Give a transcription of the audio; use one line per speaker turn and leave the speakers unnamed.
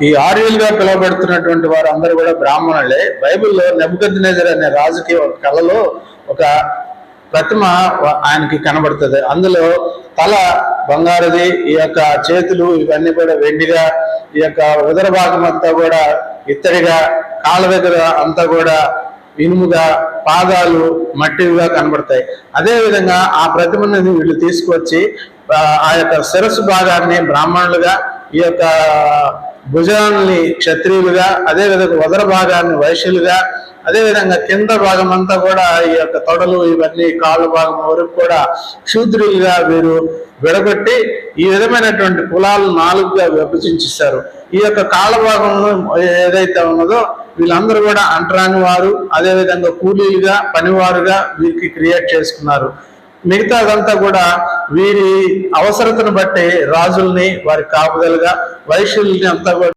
ఈ ఆర్యులుగా పిలువబడుతున్నటువంటి వారు అందరూ కూడా బ్రాహ్మణులే. బైబిల్లో నెబుకద్నెజర్ అనే రాజుకి ఒక కళలో ఒక ప్రతిమ ఆయనకి కనబడుతుంది. అందులో తల బంగారుది, ఈ యొక్క చేతులు ఇవన్నీ కూడా వెండిగా, ఈ యొక్క ఉదర భాగం అంతా కూడా ఇత్తడిగా, కాళ్ళ దగ్గర అంతా కూడా ఇనుముగా, పాదాలు మట్టిగా కనబడతాయి. అదే విధంగా ఆ ప్రతిమని వీళ్ళు తీసుకొచ్చి ఆ యొక్క శిరస్సు భాగాన్ని బ్రాహ్మణులుగా, ఈ యొక్క భుజాన్ని క్షత్రియులుగా, అదేవిధంగా ఉదర భాగాన్ని వైశ్యులుగా, అదేవిధంగా కింద భాగం అంతా కూడా ఈ యొక్క తొడలు ఇవన్నీ కాళ్ళ భాగం వరకు కూడా శూద్రులుగా వీరు విడగొట్టి ఈ విధమైనటువంటి కులాలు 4గా విభజించేశారు. ఈ యొక్క కాళ్ళ భాగం ఏదైతే ఉన్నదో వీళ్ళందరూ కూడా అంటరాని వారు, అదేవిధంగా కూలీలుగా, పనివారుగా వీరికి క్రియేట్ చేసుకున్నారు. మిగతాదంతా కూడా వీరి అవసరతను బట్టి రాజుల్ని, వారి కాపుదలుగా, వైశ్యుల్ని అంతా కూడా